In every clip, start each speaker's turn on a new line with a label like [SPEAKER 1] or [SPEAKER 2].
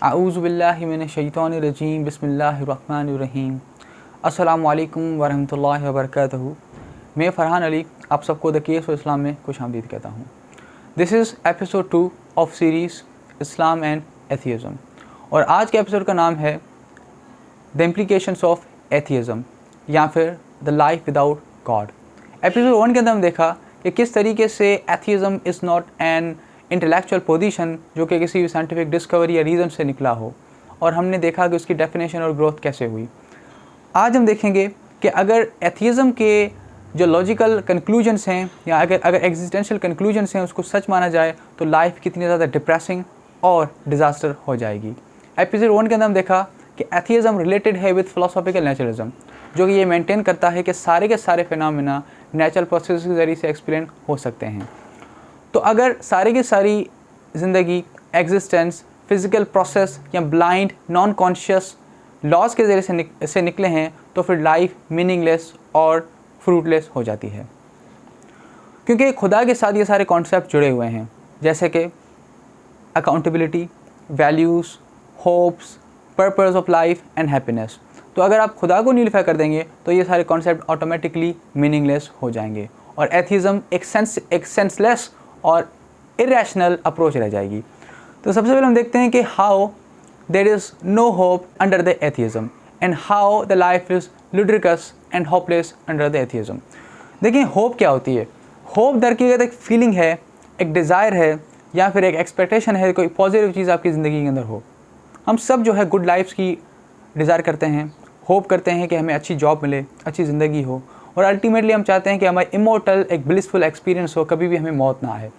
[SPEAKER 1] आऊज़ु बिल्लाहि मिनश शैतानिर रजीम बिस्मिल्लाहिर रहमानिर रहीम। अस्सलामु अलैकुम वरहमतुल्लाहि वबरकातुहू। मैं फ़रहान अली आप सबको द केस ऑफ इस्लाम में खुशामदीद कहता हूँ। This is episode 2 of series Islam and atheism और आज के एपिसोड का नाम है द इम्प्लीकेशंस ऑफ एथियज़म या फिर the life without God. Episode 1 के अंदर हम देखा कि किस तरीके से atheism is not an intellectual position जो कि किसी भी साइंटिफिक डिस्कवरी या रीज़न से निकला हो, और हमने देखा कि उसकी डेफिनेशन और ग्रोथ कैसे हुई। आज हम देखेंगे कि अगर एथियज़म के जो लॉजिकल कंक्लूजन्स हैं या अगर एग्जिस्टेंशियल कंक्लूजन्स हैं उसको सच माना जाए तो लाइफ कितनी ज़्यादा डिप्रेसिंग और डिज़ास्टर हो जाएगी। एपिसोड 1 के अंदर हम देखा कि एथियज़म रिलेटेड है विद फिलोसॉफिकल नेचुरलिज्म, जो कि ये मेंटेन करता है कि सारे के सारे फिनोमेना नेचुरल प्रोसेस के ज़रिए से एक्सप्लेन हो सकते हैं। तो अगर सारी की सारी ज़िंदगी एग्जिस्टेंस फिज़िकल प्रोसेस या ब्लाइंड नॉन कॉन्शियस लॉज के ज़रिए से निकले हैं तो फिर लाइफ मीनिंगलेस और फ्रूटलेस हो जाती है, क्योंकि खुदा के साथ ये सारे कॉन्सेप्ट जुड़े हुए हैं, जैसे कि accountability, values, hopes, purpose of life and happiness. तो अगर आप खुदा को न्यूलिफाई कर देंगे तो ये सारे कॉन्सेप्ट ऑटोमेटिकली मीनिंगलेस हो जाएंगे और एथियज़म एक सेंसलेस और इरेशनल अप्रोच रह जाएगी। तो सबसे पहले हम देखते हैं कि how there is no hope under the atheism and how the life is ludicrous and hopeless under the atheism. देखिए होप क्या होती है। होप दरअसल एक फीलिंग है, एक डिज़ायर है या फिर एक एक्सपेक्टेशन है, कोई पॉजिटिव चीज़ आपकी ज़िंदगी के अंदर हो। हम सब जो है गुड लाइफ्स की डिज़ायर करते हैं, होप करते हैं कि हमें अच्छी जॉब मिले, अच्छी ज़िंदगी हो, और अल्टीमेटली हम चाहते हैं कि हमारे इमोर्टल एक ब्लिसफुल एक्सपीरियंस हो, कभी भी हमें मौत ना आए।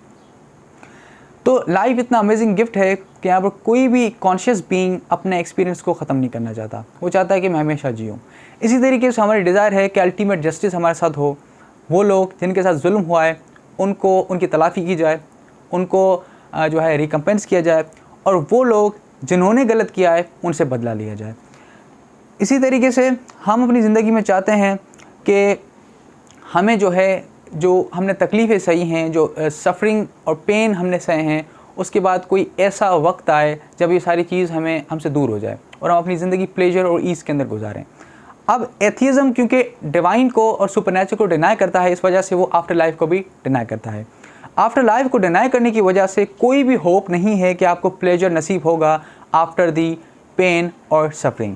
[SPEAKER 1] तो लाइफ इतना अमेजिंग गिफ्ट है कि यहाँ पर कोई भी कॉन्शियस बीइंग अपने एक्सपीरियंस को ख़त्म नहीं करना चाहता, वो चाहता है कि मैं हमेशा जीऊँ। इसी तरीके से हमारी डिज़ायर है कि अल्टीमेट जस्टिस हमारे साथ हो, वो लोग जिनके साथ जुल्म हुआ है उनको उनकी तलाफ़ी की जाए, उनको जो है रिकम्पेंस किया जाए, और वो लोग जिन्होंने गलत किया है उनसे बदला लिया जाए। इसी तरीके से हम अपनी ज़िंदगी में चाहते हैं कि हमें जो है जो हमने तकलीफ़ें सही हैं, जो सफ़रिंग और पेन हमने सहे हैं, उसके बाद कोई ऐसा वक्त आए जब ये सारी चीज़ हमसे दूर हो जाए और हम अपनी ज़िंदगी प्लेजर और ईज़ के अंदर गुजारें। अब एथियज़म क्योंकि डिवाइन को और सुपरनेचुरल को डिनाई करता है, इस वजह से वो आफ्टर लाइफ को भी डिनाई करता है। आफ्टर लाइफ को डिनाई करने की वजह से कोई भी होप नहीं है कि आपको प्लेजर नसीब होगा आफ्टर दी पेन और सफरिंग।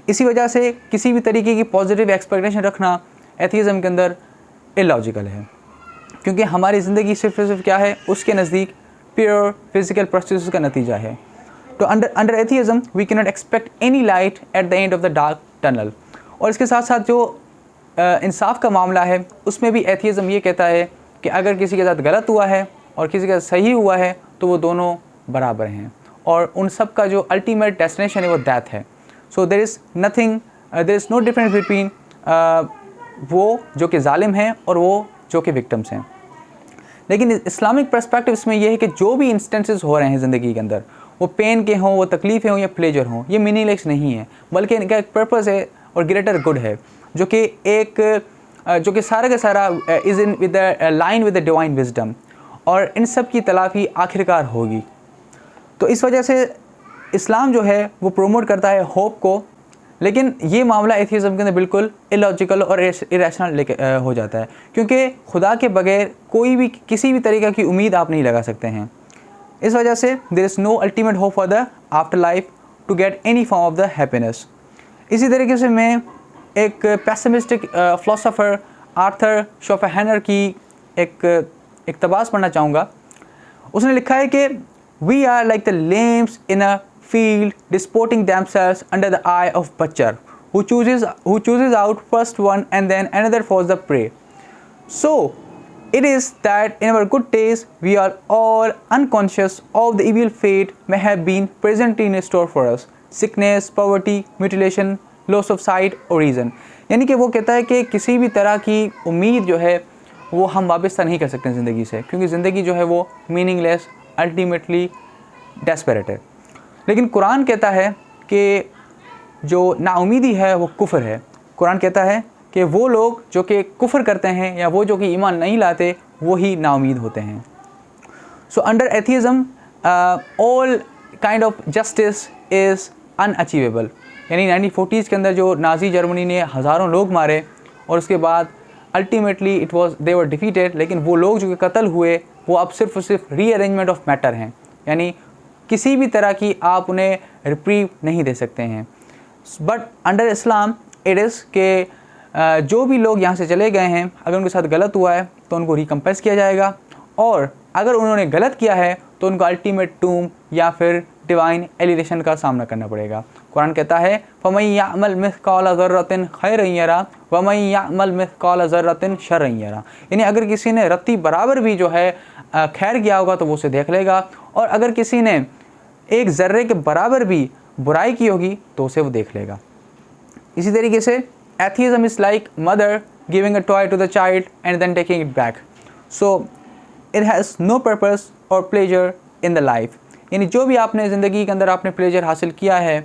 [SPEAKER 1] इसी वजह से किसी भी तरीके की पॉजिटिव एक्सपेक्टेशन रखना एथियज़म के अंदर इलॉजिकल है, क्योंकि हमारी ज़िंदगी सिर्फ क्या है, उसके नज़दीक प्योर फिजिकल प्रोसेस का नतीजा है। तो under atheism we can not expect any light at the end of the dark tunnel. और इसके साथ साथ जो इंसाफ का मामला है उसमें भी एथियज़म ये कहता है कि अगर किसी के साथ गलत हुआ है और किसी के साथ सही हुआ है तो वो दोनों बराबर हैं और उन सब का जो अल्टीमेट डेस्टिनेशन है वो डेथ है। So there is no difference between वो जो कि जालिम हैं और वो जो कि विक्टिम्स हैं। लेकिन इस्लामिक पर्सपेक्टिव इसमें यह है कि जो भी इंस्टेंसेस हो रहे हैं ज़िंदगी के अंदर, वो पेन के हों, वो तकलीफ़ें हों या प्लेजर हों, ये मीनिंगलेस नहीं है, बल्कि इनका एक पर्पस है और ग्रेटर गुड है, जो कि सारा का सारा is in with the line with the divine wisdom, और इन सब की तलाफ़ी आखिरकार होगी। तो इस वजह से इस्लाम जो है वो प्रोमोट करता है होप को, लेकिन ये मामला एथियज़म के अंदर बिल्कुल इलॉजिकल और इरेशनल हो जाता है, क्योंकि खुदा के बगैर कोई भी किसी भी तरीक़े की उम्मीद आप नहीं लगा सकते हैं। इस वजह से there is no ultimate hope for the after life to get any form of the happiness. इसी तरीके से मैं एक पेसिमिस्टिक फ़िलोसोफर आर्थर शोपेनहाउज़र की एक इक़्तिबास पढ़ना चाहूँगा। उसने लिखा है कि we are like the lambs in a field disporting themselves under the eye of butcher who chooses out first one and then another for the prey. So it is that in our good days we are all unconscious of the evil fate may have been presently in store for us, sickness, poverty, mutilation, loss of sight or reason। यानी कि वो कहता है कि किसी भी तरह की उम्मीद जो है वो हम वाबस्ता नहीं कर सकते ज़िंदगी से, क्योंकि ज़िंदगी जो है वो मीनिंगलेस, अल्टीमेटली डेस्परेट है। लेकिन कुरान कहता है कि जो नाउमीदी है वो कुफ्र है। कुरान कहता है कि वो लोग जो कि कुफ्र करते हैं या वो जो कि ईमान नहीं लाते वो ही नाउमीद होते हैं। So under atheism all kind of justice is unachievable. यानी 1940s के अंदर जो नाज़ी जर्मनी ने हज़ारों लोग मारे और उसके बाद ultimately it was they were defeated, लेकिन वो लोग जो कि कत्ल हुए वो अब सिर्फ और सिर्फ रीअरेंजमेंट ऑफ मैटर हैं। यानी किसी भी तरह की आप उन्हें रिप्रीव नहीं दे सकते हैं। But under Islam it is के जो भी लोग यहाँ से चले गए हैं, अगर उनके साथ गलत हुआ है तो उनको रिकम्पेंस किया जाएगा, और अगर उन्होंने गलत किया है तो उनको अल्टीमेट टूम या फिर डिवाइन एलिनेशन का सामना करना पड़ेगा। कुरान कहता है फमन यअमल मिस्काल ज़र्रतिन खैरन यरा वमन यअमल मिस्काल ज़र्रतिन शर्रन यरा। यानी अगर किसी ने रत्ती बराबर भी जो है खैर किया होगा तो वो उसे देख लेगा, और अगर किसी ने एक ज़र्रे के बराबर भी बुराई की होगी तो उसे वो देख लेगा। इसी तरीके से atheism is like mother giving a toy to the child and then taking it back, so it has no purpose और प्लेजर इन द लाइफ। यानी जो भी आपने ज़िंदगी के अंदर आपने प्लेजर हासिल किया है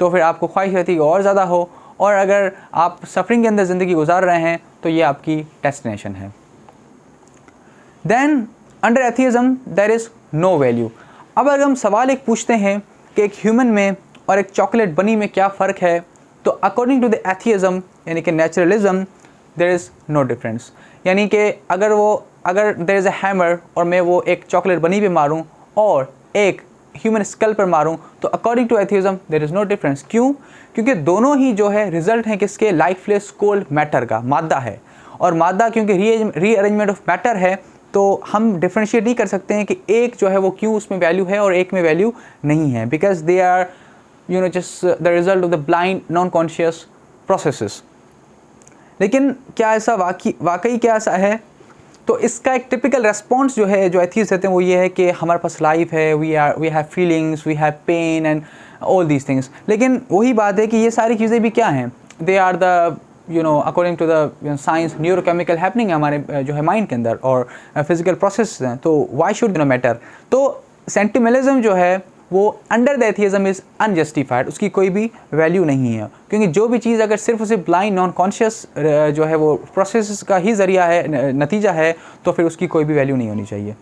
[SPEAKER 1] तो फिर आपको ख्वाहिश रहती है और ज़्यादा हो, और अगर आप सफरिंग के अंदर ज़िंदगी गुजार रहे हैं तो ये आपकी डेस्टिनेशन है। Then under atheism there is no value. अब अगर हम सवाल एक पूछते हैं कि एक ह्यूमन में और एक चॉकलेट बनी में क्या फ़र्क है, तो अकॉर्डिंग टू द एथियज़म यानी कि नेचुरलिज़म देयर इज़ नो डिफरेंस। यानी कि अगर देयर इज़ अ हैमर और मैं वो एक चॉकलेट बनी पे मारूं और एक ह्यूमन स्कल पर मारूं, तो according to atheism there is no difference. क्यों? क्योंकि दोनों ही जो है रिज़ल्ट हैं किसके, लाइफलेस कोल्ड मैटर का, मादा है, और मादा क्योंकि रीअरेंजमेंट ऑफ मैटर है तो हम डिफ्रेंशिएट नहीं कर सकते हैं कि एक जो है वो क्यों उसमें वैल्यू है और एक में वैल्यू नहीं है, because they are just the result of the blind non conscious processes. लेकिन क्या ऐसा वाकई क्या ऐसा है? तो इसका एक टिपिकल रेस्पॉन्स जो है जो एथियस्ट देते हैं वो ये है कि हमारे पास लाइफ है, we have feelings, we have pain and all these things. लेकिन वही बात है कि ये सारी चीज़ें भी क्या हैं, they are the according to the science neurochemical happening हमारे जो है माइंड के अंदर, और फिजिकल प्रोसेस हैं, तो वाई शुड मैटर। तो सेंटिमेलिज्म जो है वो अंडर द एथियज़म इज़ अनजस्टिफाइड, उसकी कोई भी वैल्यू नहीं है, क्योंकि जो भी चीज़ अगर सिर्फ उसे ब्लाइंड नॉन कॉन्शियस जो है वो प्रोसेस का ही ज़रिया है, नतीजा है, तो फिर उसकी कोई भी वैल्यू नहीं होनी चाहिए।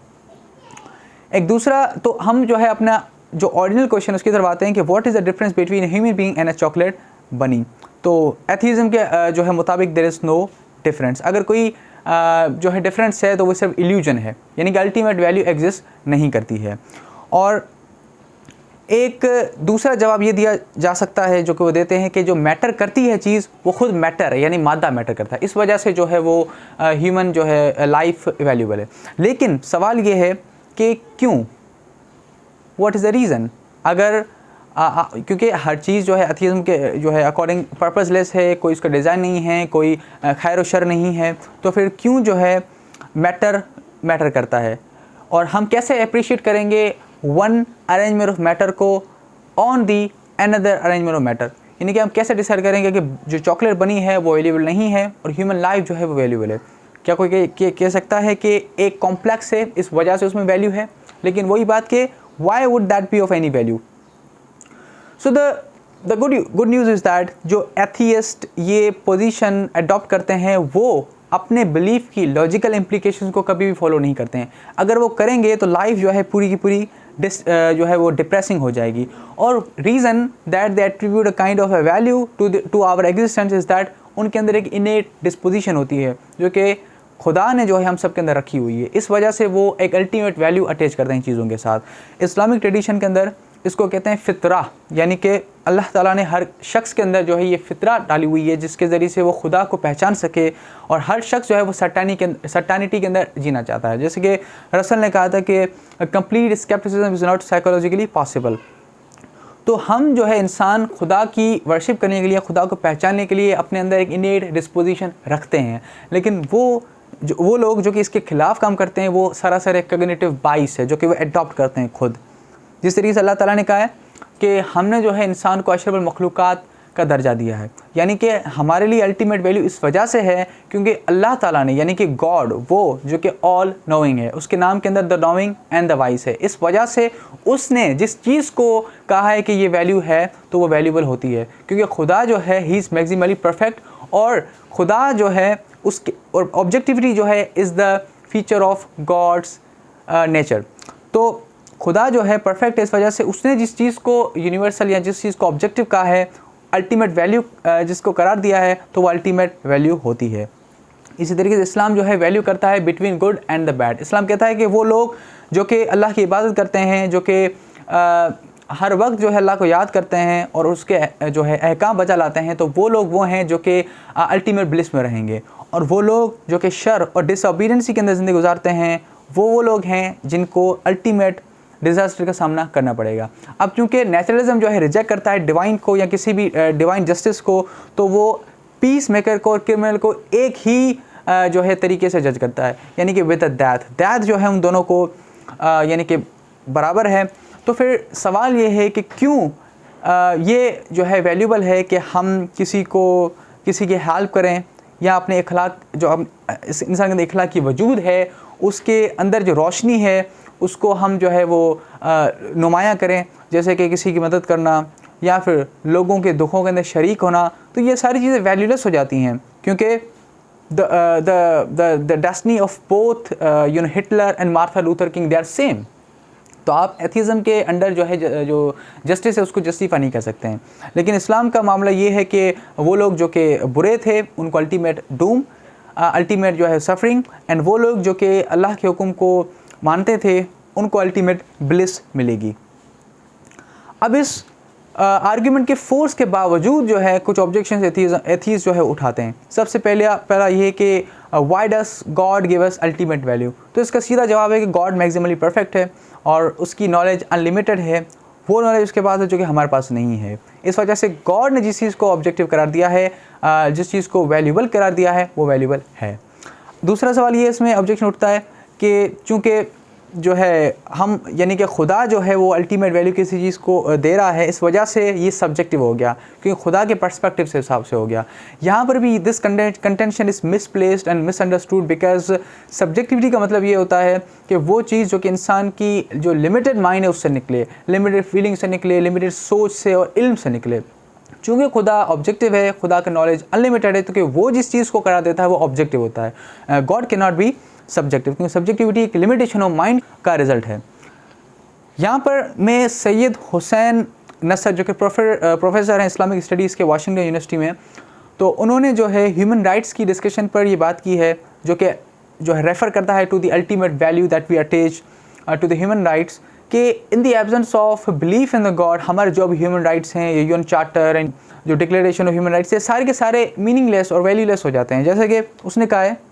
[SPEAKER 1] एक दूसरा, तो हम जो है अपना जो ओरिजिनल क्वेश्चन उसकी तरफ आते हैं कि what is the difference between a human being and a chocolate बनी। तो एथियज़म के जो है मुताबिक देयर इज़ नो डिफरेंस। अगर कोई जो है डिफरेंस है तो वो सिर्फ इल्यूजन है, यानी कि अल्टीमेट वैल्यू एग्जिस्ट नहीं करती है। और एक दूसरा जवाब ये दिया जा सकता है जो कि वो देते हैं कि जो मैटर करती है चीज़ वो खुद मैटर है, यानी मादा मैटर करता है, इस वजह से जो है वो ह्यूमन जो है लाइफ वैल्यूबल है। लेकिन सवाल ये है कि क्यों, व्हाट इज़ द रीज़न? अगर क्योंकि हर चीज़ जो है एथियज़म के जो है अकॉर्डिंग पर्पसलेस है, कोई उसका डिज़ाइन नहीं है, कोई खैर व शर नहीं है, तो फिर क्यों जो है मैटर करता है? और हम कैसे अप्रिशिएट करेंगे वन अरेंजमेंट ऑफ मैटर को on the another arrangement of matter? यानी कि हम कैसे डिसाइड करेंगे कि जो चॉकलेट बनी है वो वैल्यूबल नहीं है और ह्यूमन लाइफ जो है वो वैल्यूबल है? क्या कोई कह सकता है कि एक कॉम्प्लेक्स है इस वजह से उसमें वैल्यू है? लेकिन वही बात कि why would that be of any value? So the good news is that जो एथियस्ट ये पोजीशन अडॉप्ट करते हैं वो अपने बिलीफ की लॉजिकल इम्प्लीकेशंस को कभी भी फॉलो नहीं करते हैं। अगर वो करेंगे तो लाइफ जो है पूरी की पूरी जो है वो डिप्रेसिंग हो जाएगी। और reason that they attribute a kind of a value to our existence is that उनके अंदर एक इनेट डिस्पोजिशन होती है जो कि खुदा ने जो है हम सब के अंदर रखी हुई है। इस वजह से वो एक अल्टीमेट वैल्यू अटैच करते हैं चीज़ों के साथ। इस्लामिक ट्रेडिशन के अंदर इसको कहते हैं फ़ितरा, यानी कि अल्लाह ताला ने हर शख्स के अंदर जो है ये फ़ितरा डाली हुई है जिसके ज़रिए से वो खुदा को पहचान सके, और हर शख्स जो है वो सट्टानिटी के अंदर जीना चाहता है। जैसे कि रसल ने कहा था कि complete scepticism is not psychologically possible. तो हम जो है इंसान खुदा की वर्शिप करने के लिए, खुदा को पहचानने के लिए अपने अंदर एक इनेट डिस्पोजिशन रखते हैं, लेकिन वो लोग जो कि इसके ख़िलाफ़ काम करते हैं वो सरासर एक कॉग्निटिव बाइस है जो कि वो एडॉप्ट करते हैं खुद। जिस तरीके से अल्लाह ताला ने कहा है कि हमने जो है इंसान को अशरफुल मखलूक़ात का दर्जा दिया है, यानी कि हमारे लिए अल्टीमेट वैल्यू इस वजह से है क्योंकि अल्लाह ताला ने, यानी कि गॉड, वो जो कि ऑल नोइंग है, उसके नाम के अंदर the knowing and the vice है। इस वजह से उसने जिस चीज़ को कहा है कि ये वैल्यू है तो वो वैल्यूबल होती है, क्योंकि खुदा जो है ही इज़ मैक्सिमली परफेक्ट, और खुदा जो है उसके और ऑब्जेक्टिविटी जो है is the feature of God's nature. तो खुदा जो है परफेक्ट है, इस वजह से उसने जिस चीज़ को यूनिवर्सल या जिस चीज़ को ऑब्जेक्टिव कहा है, अल्टीमेट वैल्यू जिसको करार दिया है, तो वो अल्टीमेट वैल्यू होती है। इसी तरीके से इस्लाम जो है वैल्यू करता है between good and the bad. Islam कहता है कि वो लोग जो कि अल्लाह की इबादत करते हैं, जो कि हर वक्त जो है अल्लाह को याद करते हैं और उसके जो है अहकाम बचा लाते हैं, तो वो लोग वो हैं जो कि अल्टीमेट ब्लिस में रहेंगे। और वो लोग जो कि शर और डिसओबीडियंसी के अंदर ज़िंदगी गुजारते हैं, वो लोग हैं जिनको अल्टीमेट डिज़ास्टर का सामना करना पड़ेगा। अब चूँकि नेचुरलिज्म जो है रिजेक्ट करता है डिवाइन को या किसी भी डिवाइन जस्टिस को, तो वो पीस मेकर को और क्रिमिनल को एक ही जो है तरीके से जज करता है, यानी कि विद दैट जो है उन दोनों को यानी कि बराबर है। तो फिर सवाल ये है कि क्यों ये जो है वैल्यूबल है कि हम किसी की हेल्प करें या अपने अखलाक जो हम इस इंसान के अंदर अखलाक की वजूद है, उसके अंदर जो रोशनी है उसको हम जो है वो नुमाया करें, जैसे कि किसी की मदद करना या फिर लोगों के दुखों के अंदर शरीक होना। तो ये सारी चीज़ें वैल्यूलेस हो जाती हैं, क्योंकि the destiny of both Hitler and Martin Luther King they are same. तो आप एथीज़म के अंडर जो है जो जस्टिस है उसको जस्टिफाई नहीं कर सकते हैं। लेकिन इस्लाम का मामला ये है कि वो लोग जो कि बुरे थे उनको अल्टीमेट डूम, अल्टीमेट जो है सफरिंग, एंड वो लोग जो कि अल्लाह के हुक्म को मानते थे उनको अल्टीमेट ब्लिस मिलेगी। अब इस आर्ग्यूमेंट के फोर्स के बावजूद जो है कुछ ऑब्जेक्शंस एथीज़ जो है उठाते हैं। सबसे पहला ये कि वाई डस God give us ultimate value. तो इसका सीधा जवाब है कि गॉड मैक्सिमली परफेक्ट है और उसकी नॉलेज अनलिमिटेड है, वो नॉलेज उसके पास है जो कि हमारे पास नहीं है। इस वजह से गॉड ने जिस चीज़ को ऑब्जेक्टिव करार दिया है, जिस चीज़ को वैल्यूबल करार दिया है, वो वैल्यूबल है। दूसरा सवाल ये इसमें ऑब्जेक्शन उठता है कि चूँकि जो है हम यानी कि खुदा जो है वो अल्टीमेट वैल्यू किसी चीज़ को दे रहा है, इस वजह से ये सब्जेक्टिव हो गया, क्योंकि खुदा के पर्सपेक्टिव से हिसाब से हो गया। यहाँ पर भी this contention is misplaced and misunderstood, because subjectivity का मतलब ये होता है कि वो चीज़ जो कि इंसान की जो लिमिटेड माइंड है उससे निकले, लिमिटेड फीलिंग से निकले, लिमिटेड सोच से और इल्म से निकले। चूँकि खुदा ऑब्जेक्टिव है, खुदा का नॉलेज अनलिमिटेड है, तो कि वो जिस चीज़ को करा देता है वो ऑब्जेक्टिव होता है। God can not be subjective, क्योंकि सब्जेक्टिविटी एक लिमिटेशन ऑफ माइंड का रिजल्ट है। यहाँ पर मैं सैयद हुसैन नसर जो कि प्रोफेसर हैं इस्लामिक स्टडीज़ के वाशिंगटन यूनिवर्सिटी में, तो उन्होंने जो है ह्यूमन राइट्स की डिस्कशन पर ये बात की है, जो है रेफ़र करता है to the ultimate value that we attach to the human rights, कि in the absence of belief in the God हमारे जो भी ह्यूमन राइट्स हैं, ये यूएन चार्टर एंड जो डिक्लेरेशन ऑफ ह्यूमन राइट्स, ये सारे के सारे मीनिंगलेस और वैल्यूलेस हो जाते हैं। जैसे कि उसने कहा है,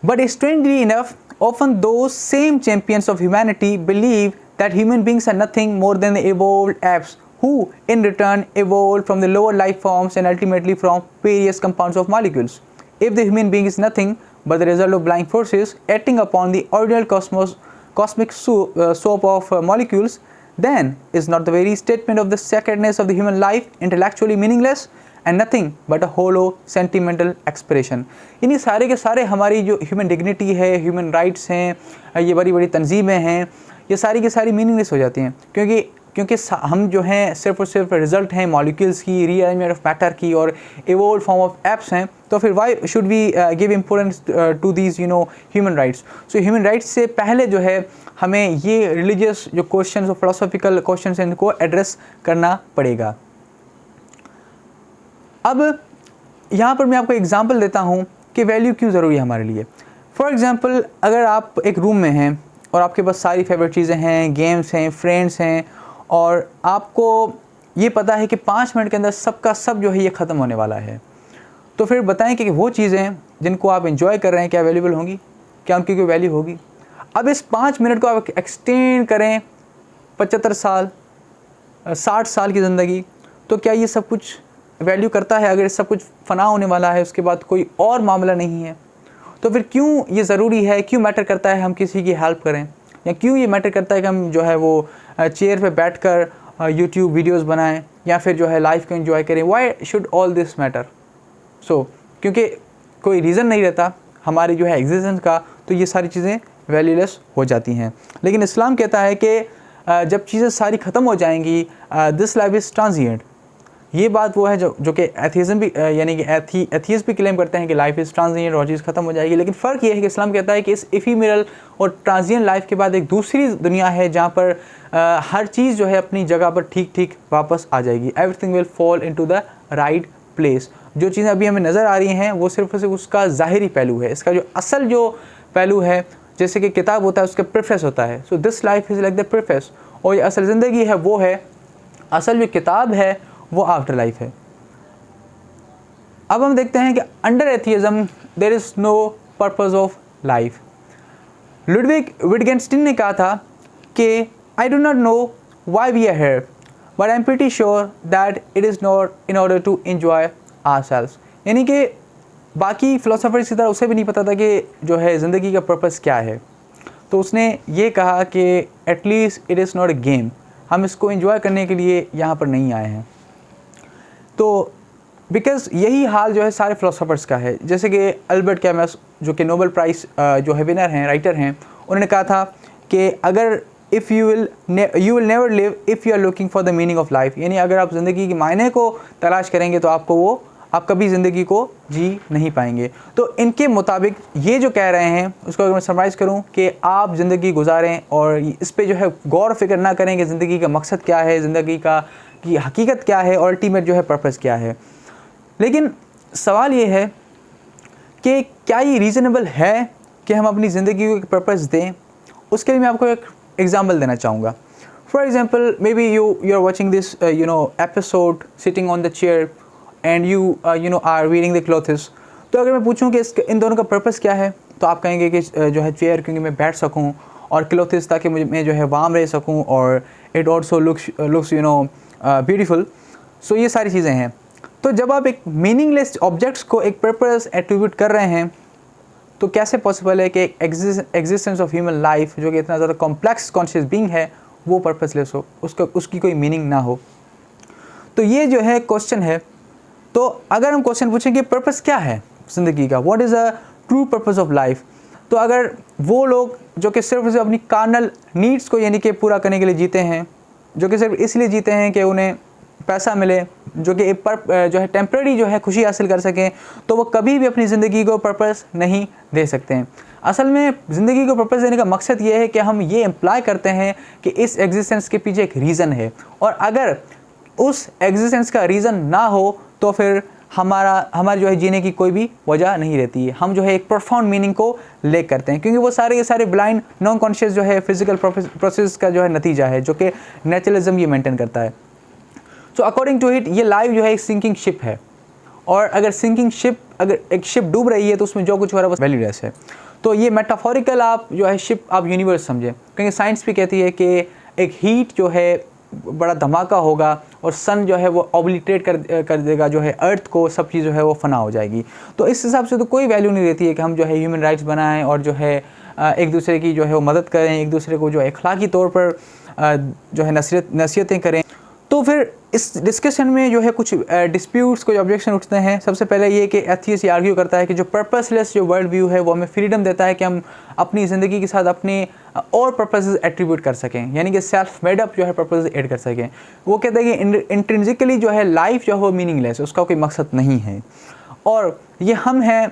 [SPEAKER 1] but strangely enough, often those same champions of humanity believe that human beings are nothing more than the evolved apes who in return evolved from the lower life forms and ultimately from various compounds of molecules. If the human being is nothing but the result of blind forces acting upon the ordinary cosmic soap of molecules, then is not the very statement of the sacredness of the human life intellectually meaningless and nothing but a hollow sentimental expression? यानी सारे के सारे हमारी जो human dignity है, human rights हैं, ये बड़ी बड़ी तंजीमें हैं, ये सारी की सारी मीनिंगलेस हो जाती हैं, क्योंकि हम जो हैं सिर्फ और सिर्फ रिजल्ट हैं मॉलिक्यूल्स की, रीअरेंजमेंट ऑफ मैटर की और इवोल्व फॉर्म ऑफ एप्स हैं। तो फिर why should we give importance to these human rights? So human rights से पहले जो है हमें ये रिलीजियस जो क्वेश्चन और फिलोसॉफिकल क्वेश्चन हैं इनको एड्रेस करना पड़ेगा। अब यहाँ पर मैं आपको एग्जांपल देता हूँ कि वैल्यू क्यों ज़रूरी है हमारे लिए। फॉर एग्जांपल, अगर आप एक रूम में हैं और आपके पास सारी फेवरेट चीज़ें हैं, गेम्स हैं, फ्रेंड्स हैं, और आपको ये पता है कि 5 मिनट के अंदर सबका सब जो है ये ख़त्म होने वाला है, तो फिर बताएं कि वो चीज़ें जिनको आप एंजॉय कर रहे हैं क्या अवेलेबल होंगी, क्या उनकी कोई वैल्यू होगी? अब इस 5 मिनट को आप एक्सटेंड करें 75 साल, 60 साल की ज़िंदगी, तो क्या ये सब कुछ वैल्यू करता है? अगर सब कुछ फ़ना होने वाला है, उसके बाद कोई और मामला नहीं है, तो फिर क्यों ये ज़रूरी है, क्यों मैटर करता है हम किसी की हेल्प करें, या क्यों ये मैटर करता है कि हम जो है वो चेयर पे बैठकर यूट्यूब वीडियोस बनाएं या फिर जो है लाइफ को एंजॉय करें? Why should all this matter? So क्योंकि कोई रीज़न नहीं रहता हमारी जो है एग्जिस्टेंस का, तो ये सारी चीज़ें वैल्यूलेस हो जाती हैं। लेकिन इस्लाम कहता है कि जब चीज़ें सारी ख़त्म हो जाएंगी, दिस लाइफ इज़ ट्रांजिएंट, ये बात वो है जो कि एथिज़म भी यानी कि एथियस्ट भी क्लेम करते हैं कि लाइफ इज़ ट्रांजिएंट और चीज़ ख़त्म हो जाएगी। लेकिन फ़र्क ये है कि इस्लाम कहता है कि इस इफीमेरल और ट्रांजिएंट लाइफ के बाद एक दूसरी दुनिया है जहाँ पर हर चीज़ जो है अपनी जगह पर ठीक ठीक वापस आ जाएगी। Everything will fall into the right place. जो चीज़ें अभी हमें नज़र आ रही हैं वो सिर्फ और सिर्फ उसका ज़ाहिरी पहलू है। इसका जो असल जो पहलू है, जैसे कि किताब होता है उसका प्रेफेस होता है, so this life is like the preface, और ये असल ज़िंदगी है वो है, असल जो किताब है वो आफ्टर लाइफ है। अब हम देखते हैं कि under atheism there is no purpose of life. Ludwig Wittgenstein ने कहा था कि I do not know why we are here but I am pretty sure that it is not in order to enjoy ourselves. यानी कि बाकी फ़िलोसोफर्स की तरह उसे भी नहीं पता था कि जो है ज़िंदगी का पर्पस क्या है, तो उसने ये कहा कि at least it is not a game, हम इसको एंजॉय करने के लिए यहाँ पर नहीं आए हैं। तो बिकॉज़ यही हाल जो है सारे फ़िलोसोफर्स का है। जैसे कि अल्बर्ट कैमस जो कि नोबेल प्राइज़ जो है विनर हैं, राइटर हैं, उन्होंने कहा था कि अगर you will never live if you are looking for the meaning of life, यानी अगर आप ज़िंदगी के मायने को तलाश करेंगे तो आप कभी ज़िंदगी को जी नहीं पाएंगे। तो इनके मुताबिक ये जो कह रहे हैं उसको अगर मैं समराइज़ करूँ कि आप ज़िंदगी गुजारें और इस पे जो है गौर फिक्र ना करें कि ज़िंदगी का मकसद क्या है, ज़िंदगी की हकीकत क्या है, अल्टीमेट जो है पर्पस क्या है। लेकिन सवाल ये है कि क्या ये रीज़नेबल है कि हम अपनी ज़िंदगी को एक पर्पस दें। उसके लिए मैं आपको एक एग्जांपल देना चाहूँगा। For example, maybe you are watching this episode sitting on the chair and you are wearing the clothes. तो अगर मैं पूछूं कि इन दोनों का पर्पस क्या है, तो आप कहेंगे कि जो है चेयर क्योंकि मैं बैठ सकूं, और क्लोथ्स ताकि मैं जो है वार्म रह सकूं, और इट ऑल्सो लुक्स ब्यूटीफुल। सो ये सारी चीज़ें हैं। तो जब आप एक मीनिंगलेस ऑब्जेक्ट्स को एक पर्पस एट्रीब्यूट कर रहे हैं, तो कैसे पॉसिबल है कि एग्जिस्टेंस ऑफ ह्यूमन लाइफ जो कि इतना ज़्यादा कॉम्प्लेक्स कॉन्शियस बीइंग है वो पर्पसलेस हो, उसकी कोई मीनिंग ना हो। तो ये जो है क्वेश्चन है। तो अगर हम क्वेश्चन पूछें कि पर्पस क्या है ज़िंदगी का, what is a true purpose of life, तो अगर वो लोग जो कि सिर्फ अपनी कार्नल नीड्स को यानी कि पूरा करने के लिए जीते हैं, जो कि सिर्फ इसलिए जीते हैं कि उन्हें पैसा मिले, जो कि जो है टेम्प्रेरी जो है खुशी हासिल कर सकें, तो वो कभी भी अपनी ज़िंदगी को पर्पस नहीं दे सकते हैं। असल में ज़िंदगी को पर्पस देने का मकसद ये है कि हम ये इम्प्लाई करते हैं कि इस एग्जिस्टेंस के पीछे एक रीज़न है, और अगर उस एग्जिस्टेंस का रीज़न ना हो तो फिर हमारे जो है जीने की कोई भी वजह नहीं रहती है। हम जो है एक प्रोफाउंड मीनिंग को लेक करते हैं, क्योंकि वो सारे के सारे ब्लाइंड नॉन कॉन्शियस जो है फिजिकल प्रोसेस का जो है नतीजा है, जो कि नेचुरलिज्म ये मेंटेन करता है। सो अकॉर्डिंग टू इट, ये लाइफ जो है एक सिंकिंग शिप है, और अगर अगर एक शिप डूब रही है तो उसमें जो कुछ हो रहा है वो वैल्यूलेस है। तो ये मेटाफोरिकल आप जो है शिप आप यूनिवर्स समझें, क्योंकि साइंस भी कहती है कि एक हीट जो है बड़ा धमाका होगा और सन जो है वो ऑब्लिटरेट कर देगा जो है अर्थ को, सब चीज़ जो है वो फना हो जाएगी। तो इस हिसाब से तो कोई वैल्यू नहीं रहती है कि हम जो है ह्यूमन राइट्स बनाएं और जो है एक दूसरे की जो है वो मदद करें, एक दूसरे को जो है अखलाकी तौर पर जो है नसीहतें करें। तो फिर इस डिस्कशन में जो है कुछ डिस्प्यूट्स, कुछ ऑब्जेक्शन उठते हैं। सबसे पहले ये कि एथियस्ट ये आर्ग्यू करता है कि जो पर्पसलेस जो वर्ल्ड व्यू है वो हमें फ्रीडम देता है कि हम अपनी ज़िंदगी के साथ अपने और पर्पसेस एट्रीब्यूट कर सकें, यानी कि सेल्फ मेड अप जो है पर्पस ऐड कर सकें। वो कहते हैं कि इंट्रिंसिकली जो है लाइफ जो है वो मीनिंगलेस है, उसका कोई मकसद नहीं है, और ये हम हैं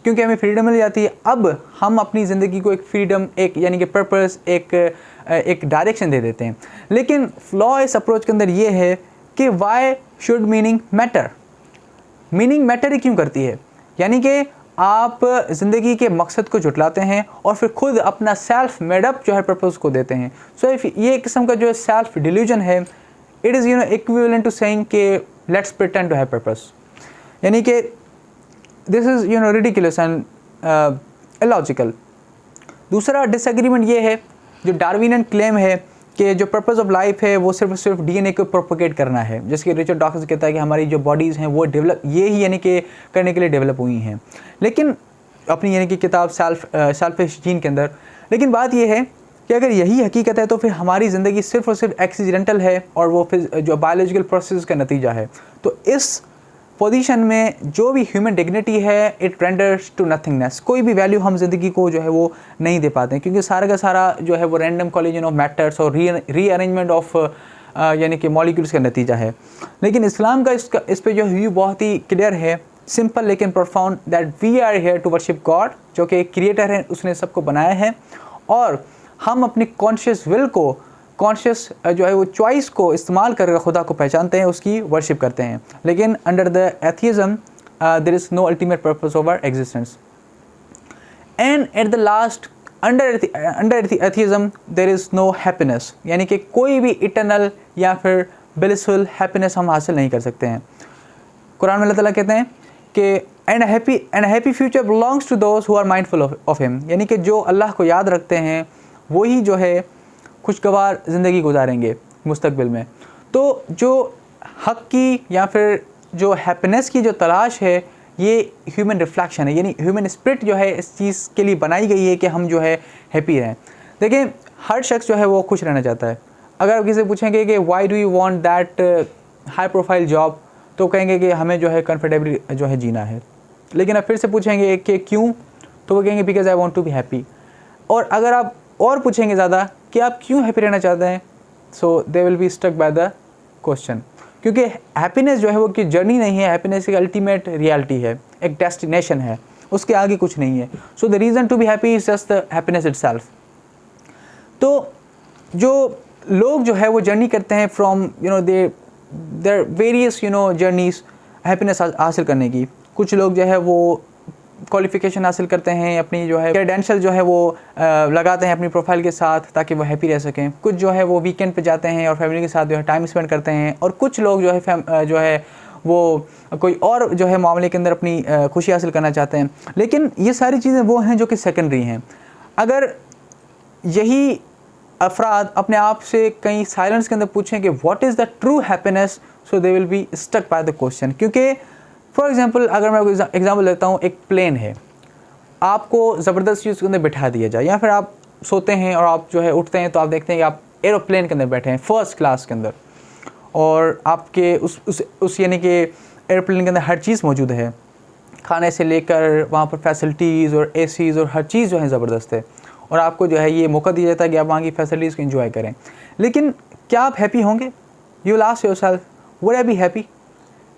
[SPEAKER 1] क्योंकि हमें फ्रीडम मिल जाती है। अब हम अपनी ज़िंदगी को एक फ्रीडम, एक यानी कि पर्पस, एक डायरेक्शन दे देते हैं। लेकिन फ्लॉ इस अप्रोच के अंदर ये है कि why should meaning matter, meaning matter ही क्यों करती है, यानी कि आप ज़िंदगी के मकसद को झुटलाते हैं और फिर खुद अपना सेल्फ मेड अप जो है पर्पस को देते हैं। सो ये किस्म का जो है सेल्फ डिल्यूजन है, it is equivalent to saying कि let's pretend to have purpose, यानी कि this is ridiculous and illogical. दूसरा डिसएग्रीमेंट ये है, जो डार्विनियन क्लेम है कि जो पर्पस ऑफ लाइफ है वो सिर्फ डीएनए को प्रोपोगेट करना है, जैसे कि रिचर्ड डॉकिंस कहता है कि हमारी जो बॉडीज़ हैं वो डेवलप ये ही यानी कि करने के लिए डेवलप हुई हैं, लेकिन अपनी यानी कि किताब सेल्फिश जीन के अंदर। लेकिन बात ये है कि अगर यही हकीकत है तो फिर हमारी ज़िंदगी सिर्फ और सिर्फ एक्सीडेंटल है और वो फिर जो बायोलॉजिकल प्रोसेस का नतीजा है। तो इस पोजीशन में जो भी ह्यूमन डिग्निटी है इट रेंडर्स टू नथिंगनेस, कोई भी वैल्यू हम ज़िंदगी को जो है वो नहीं दे पाते हैं, क्योंकि सारा का सारा जो है वो रैंडम कॉलिजन ऑफ मैटर्स और रीअरेंजमेंट ऑफ यानी कि मॉलिक्यूल्स का नतीजा है। लेकिन इस्लाम का इस पे जो व्यू बहुत ही क्लियर है, सिंपल लेकिन profound, that we are here to worship God, जो कि एक क्रिएटर है, उसने सबको बनाया है, और हम अपनी कॉन्शियस विल को, कॉन्शियस जो है वो चॉइस को इस्तेमाल करके खुदा को पहचानते हैं, उसकी वर्शिप करते हैं। लेकिन under the atheism there is no ultimate purpose of our existence, and at the last under atheism there is no happiness, यानी कि कोई भी इटर्नल या फिर ब्लिसफुल हैप्पीनेस हम हासिल नहीं कर सकते हैं। कुरान में अल्लाह ताला कहते हैं कि and happy future belongs to those who are mindful of him, यानी कि जो अल्लाह को याद रखते हैं वही जो है खुशगवार ज़िंदगी गुजारेंगे मुस्तकबिल में। तो जो हक़ की या फिर जो हैप्पीनेस की जो तलाश है, ये ह्यूमन रिफ्लेक्शन है, यानी ह्यूमन स्पिरिट जो है इस चीज़ के लिए बनाई गई है कि हम जो है हैप्पी रहें। देखिए, हर शख्स जो है वो खुश रहना चाहता है। अगर आप किसी से पूछेंगे कि why do you want that high profile job, तो कहेंगे कि हमें जो है कंफर्टेबली जो है जीना है। लेकिन आप फिर से पूछेंगे कि क्यों, तो वो कहेंगे because I want to be happy. और अगर आप और पूछेंगे ज़्यादा कि आप क्यों हैप्पी रहना चाहते हैं, so they will be stuck by the question, क्योंकि हैप्पीनेस जो है वो की जर्नी नहीं है, हैप्पीनेस एक अल्टीमेट रियलिटी है, एक डेस्टिनेशन है, उसके आगे कुछ नहीं है। So the reason to be happy is just the happiness itself. तो जो लोग जो है वो जर्नी करते हैं from their various journeys happiness हासिल करने की। कुछ लोग जो है वो क्वालिफ़िकेशन हासिल करते हैं, अपनी जो है क्रेडेंशियल जो है वो लगाते हैं अपनी प्रोफाइल के साथ ताकि वो हैप्पी रह सकें। कुछ जो है वो वीकेंड पे जाते हैं और फैमिली के साथ जो है टाइम स्पेंड करते हैं, और कुछ लोग जो है वो कोई और जो है मामले के अंदर अपनी खुशी हासिल करना चाहते हैं। लेकिन ये सारी चीज़ें वो हैं जो कि सेकेंडरी हैं। अगर यही अफराद अपने आप से कहीं साइलेंस के अंदर पूछें कि what is the true happiness, so they will be stuck by the question. क्योंकि फॉर एग्जांपल अगर मैं एग्जांपल लेता हूँ, एक प्लेन है, आपको ज़बरदस्ती उसके अंदर बैठा दिया जाए, या फिर आप सोते हैं और आप जो है उठते हैं तो आप देखते हैं कि आप एरोप्लेन के अंदर बैठे हैं, फर्स्ट क्लास के अंदर, और आपके उस यानी कि एरोप्लेन के अंदर हर चीज़ मौजूद है, खाने से लेकर वहाँ पर फैसिलिटीज़ और एसीज़ और हर चीज़ जो है ज़बरदस्त है, और आपको जो है ये मौका दिया जाता है कि आप वहाँ की फैसिलिटीज़ को एंजॉय करें। लेकिन क्या आप हैप्पी होंगे? You will ask yourself, would I be happy?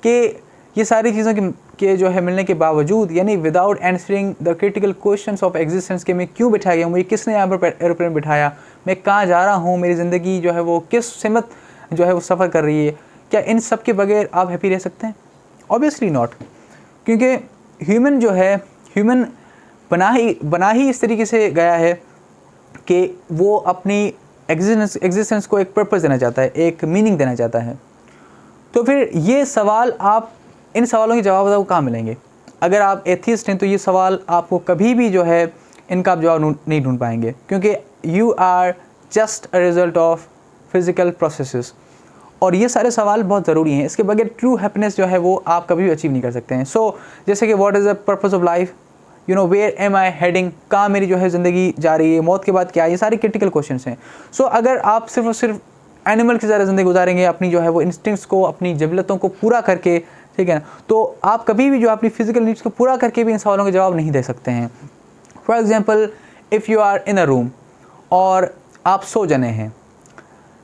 [SPEAKER 1] कि ये सारी चीज़ों के जो है मिलने के बावजूद, यानी without answering the critical questions of existence के मैं क्यों बिठाया गया, मुझे किसने यहाँ पर एरोप्लेन बिठाया, मैं कहाँ जा रहा हूँ, मेरी ज़िंदगी जो है वो किस सिमत जो है वो सफ़र कर रही है, क्या इन सब के बगैर आप हैप्पी रह सकते हैं? Obviously not. क्योंकि ह्यूमन जो है, ह्यूमन बना ही इस तरीके से गया है कि वो अपनी एग्जिस्टेंस को एक पर्पस देना चाहता है, एक मीनिंग देना चाहता है। तो फिर ये सवाल, आप इन सवालों के जवाब आपको कहाँ मिलेंगे? अगर आप एथियस्ट हैं तो ये सवाल आपको कभी भी जो है इनका आप जवाब नहीं ढूंढ पाएंगे, क्योंकि you are just a result of physical processes. और ये सारे सवाल बहुत ज़रूरी हैं, इसके बगैर ट्रू हैप्पीनेस जो है वो आप कभी भी अचीव नहीं कर सकते हैं। सो जैसे कि what is the purpose of life, where am I heading, कहाँ मेरी जो है ज़िंदगी जा रही है, मौत के बाद क्या, ये सारे क्रिटिकल क्वेश्चंस हैं। सो अगर आप सिर्फ और सिर्फ एनिमल की ज़्यादा ज़िंदगी गुजारेंगे, अपनी जो है वो इंस्टिंक्ट्स को, अपनी जबलतों को पूरा करके, ठीक है ना, तो आप कभी भी जो अपनी फिजिकल नीड्स को पूरा करके भी इन सवालों के जवाब नहीं दे सकते हैं। For example, if you are in a room और आप 100 जने हैं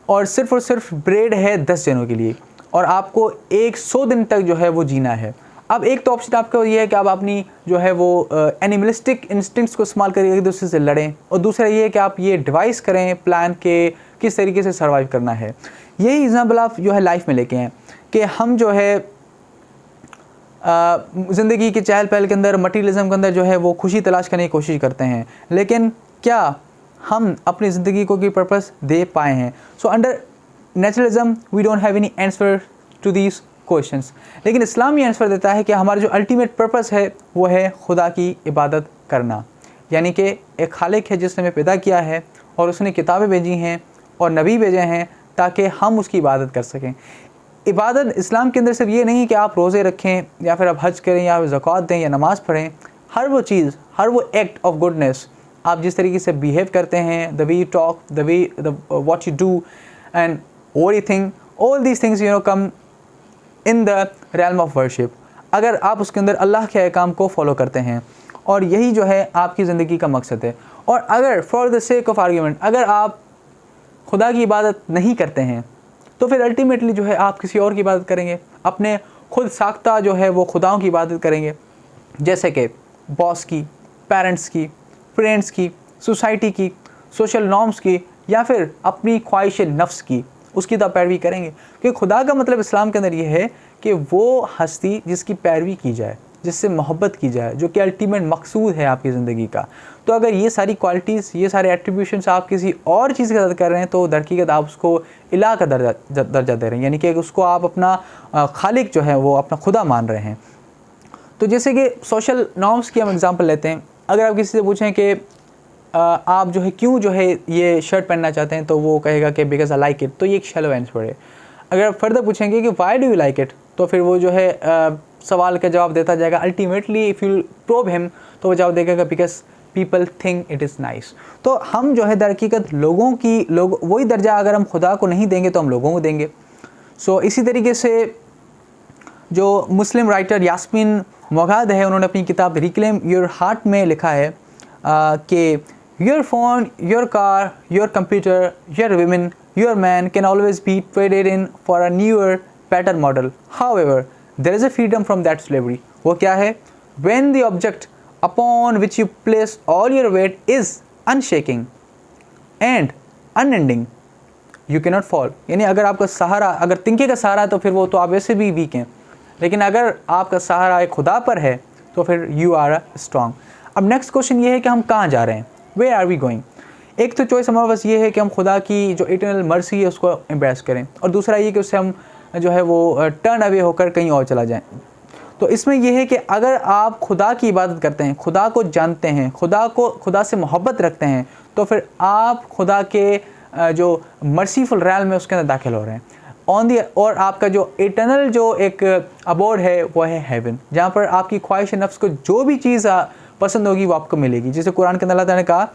[SPEAKER 1] और सिर्फ ब्रेड है 10 जनों के लिए, और आपको 100 दिन तक जो है वो जीना है। अब एक तो ऑप्शन आपका ये है कि आप अपनी जो है वो एनिमलिस्टिक इंस्टिंक्ट्स को इस्तेमाल करके एक दूसरे से लड़ें, और दूसरा ये है कि आप ये डिवाइस करें प्लान के किस तरीके से सर्वाइव करना है। यही एग्जाम्पल आप जो है लाइफ में लेके हैं कि हम जो है ज़िंदगी के चहल पहल के अंदर, मटीरियलिज्म के अंदर जो है वो खुशी तलाश करने की कोशिश करते हैं, लेकिन क्या हम अपनी ज़िंदगी को की पर्पस दे पाए हैं? So under naturalism we don't have any answer to these questions. लेकिन इस्लाम ये आंसर देता है कि हमारा जो अल्टीमेट पर्पस है वो है खुदा की इबादत करना, यानी कि एक खालिक है जिसने हमें पैदा किया है और उसने किताबें भेजी हैं और नबी भेजे हैं ताकि हम उसकी इबादत कर सकें। इबादत इस्लाम के अंदर सिर्फ ये नहीं कि आप रोज़े रखें या फिर आप हज करें या ज़कात दें या नमाज़ पढ़ें। हर वो चीज़, हर वो एक्ट ऑफ गुडनेस, आप जिस तरीके से बिहेव करते हैं, the way you talk, the way what you do and everything, all these things come in the realm of worship, अगर आप उसके अंदर अल्लाह के अहकाम को फॉलो करते हैं, और यही जो है आपकी ज़िंदगी का मकसद है। और अगर for the sake of argument, अगर आप खुदा की इबादत नहीं करते हैं तो फिर अल्टीमेटली जो है आप किसी और की इबादत करेंगे, अपने खुद साख्ता जो है वो खुदाओं की इबादत करेंगे, जैसे कि बॉस की, पेरेंट्स की, फ्रेंड्स की, सोसाइटी की, सोशल नॉर्म्स की, या फिर अपनी ख्वाहिश नफ्स की, उसकी तो पैरवी करेंगे। क्योंकि खुदा का मतलब इस्लाम के अंदर ये है कि वो हस्ती जिसकी पैरवी की जाए, जिससे मोहब्बत की जाए, जो कि अल्टीमेट मकसूद है आपकी ज़िंदगी का। तो अगर ये सारी क्वालिटीज़, ये सारे एट्रीब्यूशंस आप किसी और चीज़ के साथ कर रहे हैं तो दरहकीकत आप उसको इलाह का दर्जा दे रहे हैं, यानी कि उसको आप अपना खालिक जो है वो अपना खुदा मान रहे हैं। तो जैसे कि सोशल नॉर्म्स की हम एग्जांपल लेते हैं। अगर आप किसी से पूछें कि आप जो है क्यों जो है ये शर्ट पहनना चाहते हैं, तो वो कहेगा कि बिकॉज आई लाइक इट, तो ये एक शैलो आंसर है। अगर आप फर्दर पूछेंगे कि why do you like it, तो फिर वो जो है सवाल का जवाब देता जाएगा। Ultimately if you probe him, तो वो जवाब देगा because people think it is nice. तो हम जो है दर हकीकत लोग वही दर्जा अगर हम खुदा को नहीं देंगे तो हम लोगों को देंगे। सो इसी तरीके से जो मुस्लिम राइटर यास्मीन मोगाद है, उन्होंने अपनी किताब रिक्लेम योर हार्ट में लिखा है कि your phone, your car, your computer, your women, your man can always be traded in for a newer, better model. However, there is a freedom from that slavery. वो क्या है? When the object upon which you place all your weight is unshaking and unending, you cannot fall. यानी अगर आपका सहारा, अगर तिनके का सहारा है तो फिर वो तो आप वैसे भी वीक हैं, लेकिन अगर आपका सहारा एक खुदा पर है तो फिर you are strong. अब नेक्स्ट क्वेश्चन ये है कि हम कहाँ जा रहे हैं? Where are we going? एक तो चॉइस हमारे पास ये है कि हम खुदा की जो इटर्नल मर्सी है उसको एम्ब्रेस करें, और दूसरा ये कि उससे हम जो है वो टर्न अवे होकर कहीं और चला जाएं। तो इसमें यह है कि अगर आप खुदा की इबादत करते हैं, खुदा को जानते हैं, खुदा से मोहब्बत रखते हैं, तो फिर आप खुदा के जो मर्सीफुल रैल में उसके अंदर दाखिल हो रहे हैं और आपका जो इटर्नल जो एक अबोर्ड है वो है हेवन, जहाँ पर आपकी ख्वाहिश नफ्स को जो भी चीज़ पसंद होगी वो आपको मिलेगी। जैसे कुरान के अंदर अल्लाह ताला ने कहा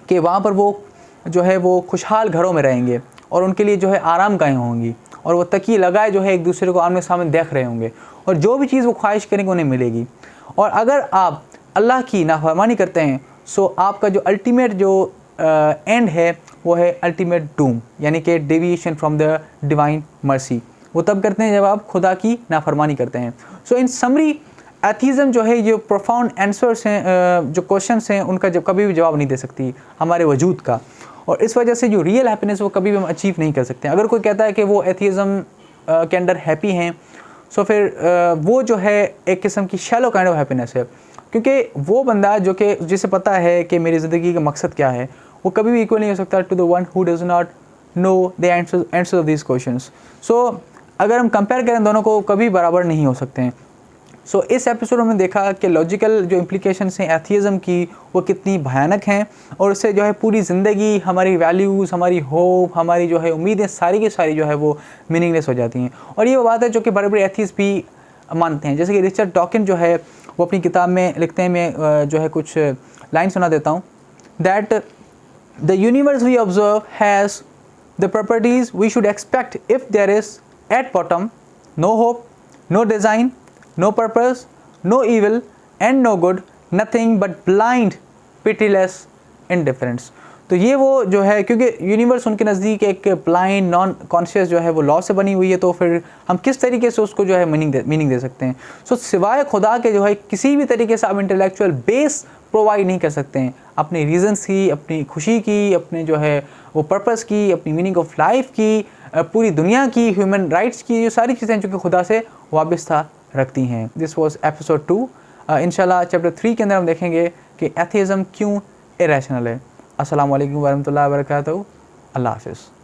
[SPEAKER 1] कि वहाँ पर वो जो है वो खुशहाल घरों में रहेंगे और उनके लिए जो है आराम गाहें होंगी, और वो तकिए लगाए जो है एक दूसरे को आमने सामने देख रहे होंगे, और जो भी चीज़ वो ख्वाहिश करेंगे उन्हें मिलेगी। और अगर आप अल्लाह की नाफरमानी करते हैं, सो आपका जो अल्टीमेट जो एंड है वो है अल्टीमेट डूम, यानी कि deviation from the divine mercy. वो तब करते हैं जब आप खुदा की नाफरमानी करते हैं। सो इन समरी एथीज़म जो है ये प्रोफाउंड आंसर्स हैं, जो क्वेश्चंस हैं उनका जब कभी भी जवाब नहीं दे सकती हमारे वजूद का, और इस वजह से जो रियल हैप्पीनेस वो कभी भी हम अचीव नहीं कर सकते। अगर कोई कहता है कि वो एथीज़म के अंदर हैप्पी हैं, सो फिर वो जो है एक किस्म की शैलो काइंड ऑफ हैप्पीनेस है, क्योंकि वो बंदा जो कि जिसे पता है कि मेरी ज़िंदगी का मकसद क्या है, वो कभी भी इक्वल नहीं हो सकता to the one who does not know the answer of this questions. So अगर हम कंपेयर करें दोनों को, कभी बराबर नहीं हो सकते हैं। सो इस एपिसोड में हमने देखा कि लॉजिकल जो इम्प्लीकेशंस हैं एथीज़म की वो कितनी भयानक हैं, और उससे जो है पूरी ज़िंदगी, हमारी वैल्यूज़, हमारी होप, हमारी जो है उम्मीदें सारी की सारी जो है वो मीनिंगलेस हो जाती हैं। और ये वो बात है जो कि बड़े बड़े एथीस्ट भी मानते हैं। जैसे कि रिचर्ड डॉकिन जो है वो अपनी किताब में लिखते हैं, मैं जो है कुछ लाइन सुना देता हूँ, that the universe we observe has the properties we should expect if there is at bottom no hope, no design, no purpose, no evil and no good, nothing but blind, pitiless indifference। तो ये वो जो है, क्योंकि universe उनके नज़दीक एक blind non conscious जो है वो लॉ से बनी हुई है, तो फिर हम किस तरीके से उसको जो है मीनिंग दे सकते हैं। सो सिवाय खुदा के जो है किसी भी तरीके से आप इंटेलेक्चुअल बेस प्रोवाइड नहीं कर सकते हैं अपने रीजंस की, अपनी खुशी की, अपने जो है वो पर्पस की, अपनी मीनिंग ऑफ लाइफ की, पूरी दुनिया की, ह्यूमन राइट्स की, ये सारी चीज़ें जो कि खुदा से वाबस्ता रखती हैं। This was episode 2। इंशाल्लाह चैप्टर 3 के अंदर हम देखेंगे कि एथीज़म क्यों इरेशनल है। अस्सलाम वालेकुम वरहमतुल्लाहि वबरकातुहू। अल्लाह हाफ़िज़।